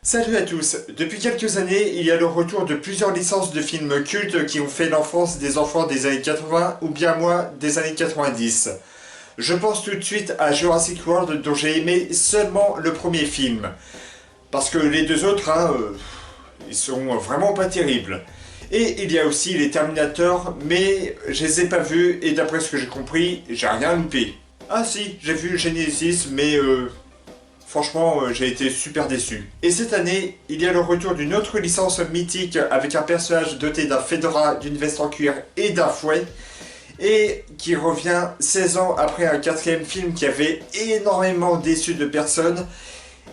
Salut à tous. Depuis quelques années, il y a le retour de plusieurs licences de films cultes qui ont fait l'enfance des enfants des années 80 ou bien moi des années 90. Je pense tout de suite à Jurassic World dont j'ai aimé seulement le premier film. Parce que les deux autres, ils sont vraiment pas terribles. Et il y a aussi les Terminator, mais je les ai pas vus et d'après ce que j'ai compris, j'ai rien loupé. Ah si, j'ai vu Genesis, mais franchement, j'ai été super déçu. Et cette année, il y a le retour d'une autre licence mythique avec un personnage doté d'un fedora, d'une veste en cuir et d'un fouet, et qui revient 16 ans après un quatrième film qui avait énormément déçu de personnes.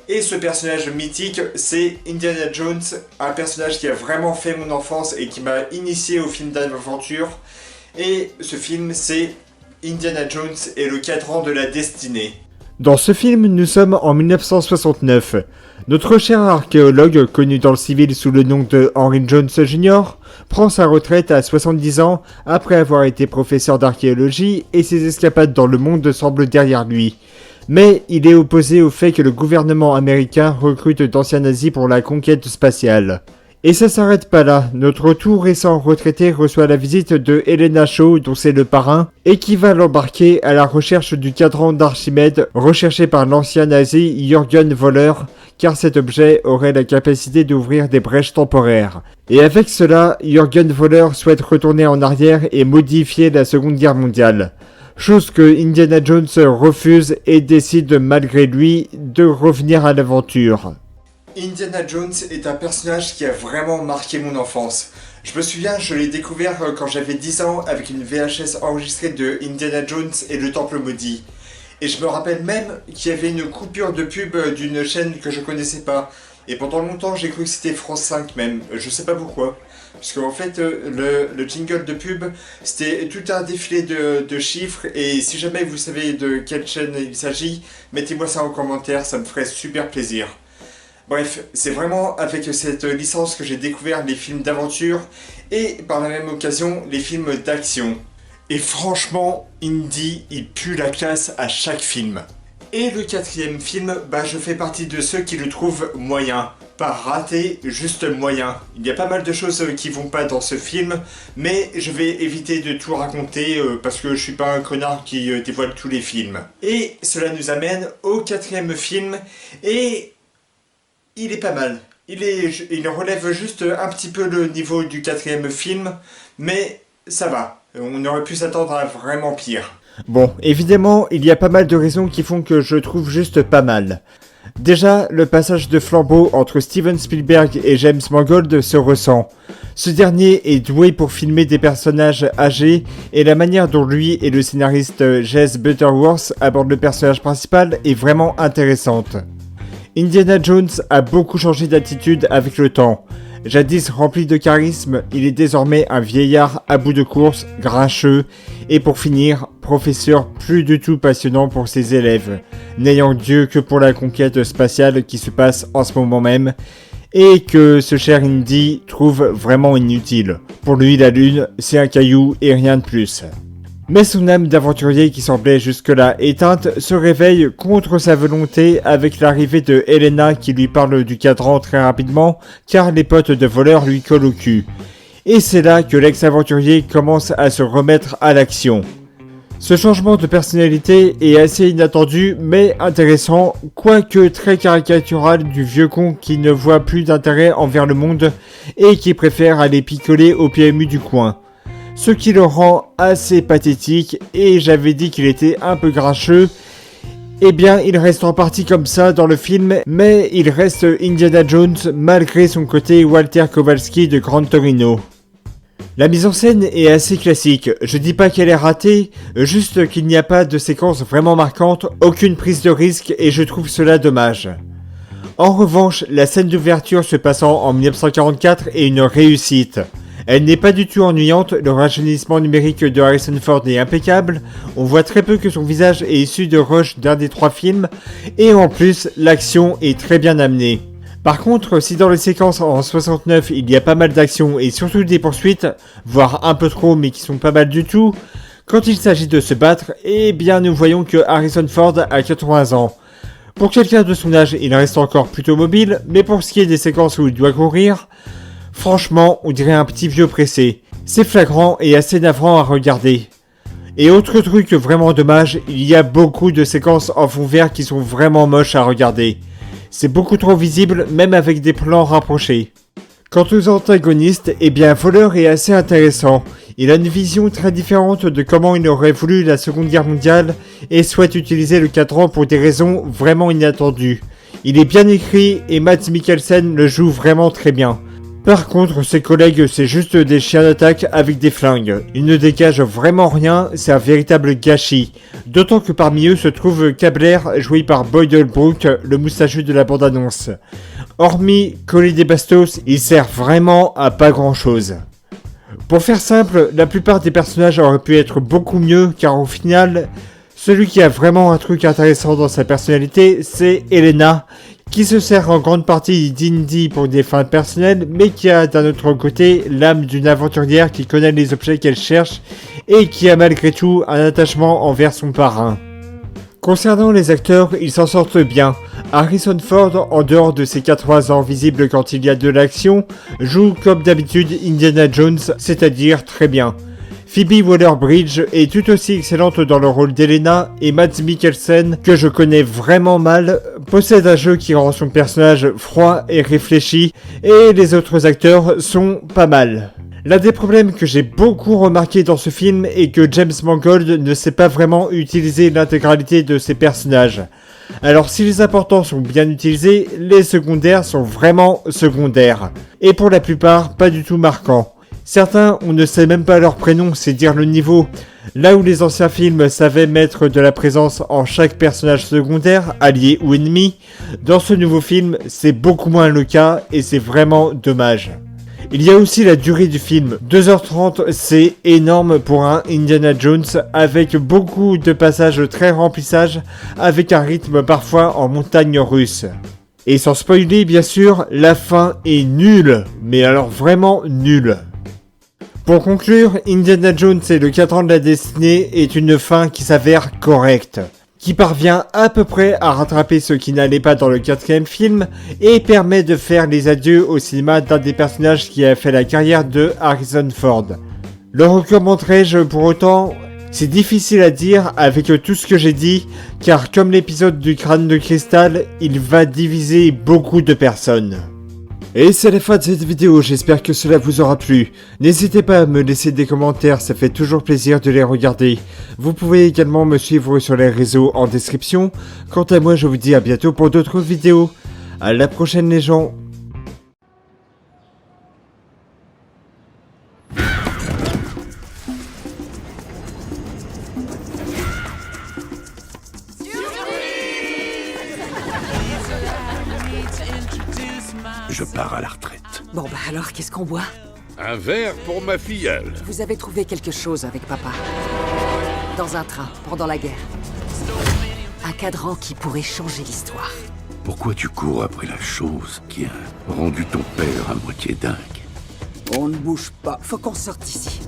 Et ce personnage mythique, c'est Indiana Jones, un personnage qui a vraiment fait mon enfance et qui m'a initié au film d'aventure. Et ce film, c'est Indiana Jones et le cadran de la destinée. Dans ce film, nous sommes en 1969. Notre cher archéologue, connu dans le civil sous le nom de Henry Jones Jr., prend sa retraite à 70 ans après avoir été professeur d'archéologie et ses escapades dans le monde semblent derrière lui. Mais il est opposé au fait que le gouvernement américain recrute d'anciens nazis pour la conquête spatiale. Et ça s'arrête pas là, notre tout récent retraité reçoit la visite de Helena Shaw, dont c'est le parrain, et qui va l'embarquer à la recherche du cadran d'Archimède, recherché par l'ancien nazi Jürgen Voller, car cet objet aurait la capacité d'ouvrir des brèches temporaires. Et avec cela, Jürgen Voller souhaite retourner en arrière et modifier la Seconde Guerre mondiale. Chose que Indiana Jones refuse et décide malgré lui de revenir à l'aventure. Indiana Jones est un personnage qui a vraiment marqué mon enfance. Je me souviens, je l'ai découvert quand j'avais 10 ans avec une VHS enregistrée de Indiana Jones et le Temple Maudit. Et je me rappelle même qu'il y avait une coupure de pub d'une chaîne que je connaissais pas. Et pendant longtemps, j'ai cru que c'était France 5 même, je sais pas pourquoi. Parce qu'en fait, le jingle de pub, c'était tout un défilé de chiffres. Et si jamais vous savez de quelle chaîne il s'agit, mettez-moi ça en commentaire, ça me ferait super plaisir. Bref, c'est vraiment avec cette licence que j'ai découvert les films d'aventure et par la même occasion les films d'action. Et franchement, Indy, il pue la classe à chaque film. Et le quatrième film, je fais partie de ceux qui le trouvent moyen. Pas raté, juste moyen. Il y a pas mal de choses qui vont pas dans ce film, mais je vais éviter de tout raconter parce que je suis pas un connard qui dévoile tous les films. Et cela nous amène au quatrième film et... il est pas mal. Il relève juste un petit peu le niveau du quatrième film, mais ça va. On aurait pu s'attendre à vraiment pire. Bon, évidemment, il y a pas mal de raisons qui font que je trouve juste pas mal. Déjà, le passage de flambeau entre Steven Spielberg et James Mangold se ressent. Ce dernier est doué pour filmer des personnages âgés et la manière dont lui et le scénariste Jesse Butterworth abordent le personnage principal est vraiment intéressante. Indiana Jones a beaucoup changé d'attitude avec le temps. Jadis rempli de charisme, il est désormais un vieillard à bout de course, grincheux, et pour finir, professeur plus du tout passionnant pour ses élèves, n'ayant Dieu que pour la conquête spatiale qui se passe en ce moment même, et que ce cher Indy trouve vraiment inutile. Pour lui, la Lune, c'est un caillou et rien de plus. Mais son âme d'aventurier qui semblait jusque-là éteinte se réveille contre sa volonté avec l'arrivée de Helena qui lui parle du cadran très rapidement car les potes de voleurs lui collent au cul. Et c'est là que l'ex-aventurier commence à se remettre à l'action. Ce changement de personnalité est assez inattendu mais intéressant, quoique très caricatural du vieux con qui ne voit plus d'intérêt envers le monde et qui préfère aller picoler au PMU du coin. Ce qui le rend assez pathétique, et j'avais dit qu'il était un peu grincheux. Eh bien, il reste en partie comme ça dans le film, mais il reste Indiana Jones malgré son côté Walter Kowalski de Gran Torino. La mise en scène est assez classique, je dis pas qu'elle est ratée, juste qu'il n'y a pas de séquence vraiment marquante, aucune prise de risque, et je trouve cela dommage. En revanche, la scène d'ouverture se passant en 1944 est une réussite. Elle n'est pas du tout ennuyante, le rajeunissement numérique de Harrison Ford est impeccable, on voit très peu que son visage est issu de rush d'un des trois films, et en plus, l'action est très bien amenée. Par contre, si dans les séquences en 69 il y a pas mal d'action et surtout des poursuites, voire un peu trop mais qui sont pas mal du tout, quand il s'agit de se battre, eh bien nous voyons que Harrison Ford a 80 ans. Pour quelqu'un de son âge, il reste encore plutôt mobile, mais pour ce qui est des séquences où il doit courir, franchement, on dirait un petit vieux pressé. C'est flagrant et assez navrant à regarder. Et autre truc vraiment dommage, il y a beaucoup de séquences en fond vert qui sont vraiment moches à regarder. C'est beaucoup trop visible, même avec des plans rapprochés. Quant aux antagonistes, eh bien Waller est assez intéressant. Il a une vision très différente de comment il aurait voulu la Seconde Guerre mondiale et souhaite utiliser le cadran pour des raisons vraiment inattendues. Il est bien écrit et Mads Mikkelsen le joue vraiment très bien. Par contre, ses collègues, c'est juste des chiens d'attaque avec des flingues. Ils ne dégagent vraiment rien, c'est un véritable gâchis. D'autant que parmi eux se trouve Kabler, joué par Boyd Holbrook, le moustachu de la bande-annonce. Hormis Collie des Bastos, il sert vraiment à pas grand-chose. Pour faire simple, la plupart des personnages auraient pu être beaucoup mieux, car au final, celui qui a vraiment un truc intéressant dans sa personnalité, c'est Elena, qui se sert en grande partie d'Indy pour des fins personnelles, mais qui a d'un autre côté l'âme d'une aventurière qui connaît les objets qu'elle cherche et qui a malgré tout un attachement envers son parrain. Concernant les acteurs, ils s'en sortent bien. Harrison Ford, en dehors de ses 80 ans visibles quand il y a de l'action, joue comme d'habitude Indiana Jones, c'est-à-dire très bien. Phoebe Waller-Bridge est tout aussi excellente dans le rôle d'Elena et Mads Mikkelsen, que je connais vraiment mal, possède un jeu qui rend son personnage froid et réfléchi, et les autres acteurs sont pas mal. L'un des problèmes que j'ai beaucoup remarqué dans ce film est que James Mangold ne sait pas vraiment utiliser l'intégralité de ses personnages. Alors si les importants sont bien utilisés, les secondaires sont vraiment secondaires, et pour la plupart pas du tout marquants. Certains, on ne sait même pas leur prénom, c'est dire le niveau. Là où les anciens films savaient mettre de la présence en chaque personnage secondaire, allié ou ennemi, dans ce nouveau film, c'est beaucoup moins le cas et c'est vraiment dommage. Il y a aussi la durée du film. 2h30, c'est énorme pour un Indiana Jones, avec beaucoup de passages très remplissages, avec un rythme parfois en montagne russe. Et sans spoiler, bien sûr, la fin est nulle, mais alors vraiment nulle. Pour conclure, Indiana Jones et le Cadran de la Destinée est une fin qui s'avère correcte, qui parvient à peu près à rattraper ce qui n'allait pas dans le 4e film et permet de faire les adieux au cinéma d'un des personnages qui a fait la carrière de Harrison Ford. Le recommanderais-je pour autant ? C'est difficile à dire avec tout ce que j'ai dit, car comme l'épisode du crâne de cristal, il va diviser beaucoup de personnes. Et c'est la fin de cette vidéo, j'espère que cela vous aura plu. N'hésitez pas à me laisser des commentaires, ça fait toujours plaisir de les regarder. Vous pouvez également me suivre sur les réseaux en description. Quant à moi, je vous dis à bientôt pour d'autres vidéos. À la prochaine les gens. Je pars à la retraite. Bon bah alors, qu'est-ce qu'on boit? Un verre pour ma filleule. Vous avez trouvé quelque chose avec papa. Dans un train, pendant la guerre. Un cadran qui pourrait changer l'histoire. Pourquoi tu cours après la chose qui a rendu ton père à moitié dingue? On ne bouge pas, faut qu'on sorte d'ici.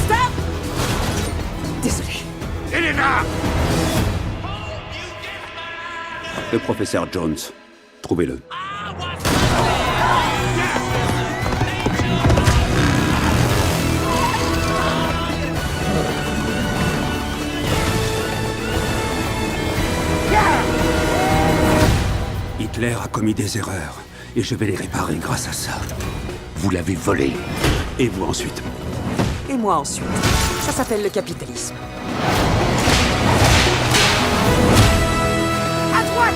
Stop! Désolé. Elena! Le professeur Jones. Trouvez-le. Hitler a commis des erreurs, et je vais les réparer grâce à ça. Vous l'avez volé. Et vous ensuite. Et moi ensuite. Ça s'appelle le capitalisme. À droite!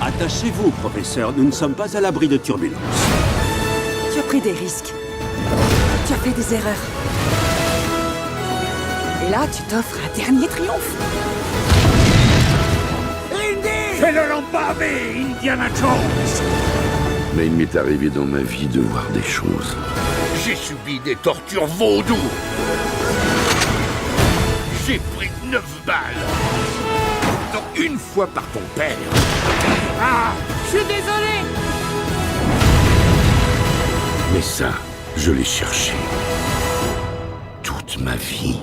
Attachez-vous, professeur, nous ne sommes pas à l'abri de turbulences. Tu as pris des risques. Tu as fait des erreurs. Et là, tu t'offres un dernier triomphe. Fais-le l'empaver, Indiana Jones! Mais il m'est arrivé dans ma vie de voir des choses. J'ai subi des tortures vaudou. J'ai pris 9 balles. Dont une fois par ton père. Ah! Je suis désolé. Mais ça, je l'ai cherché. Toute ma vie.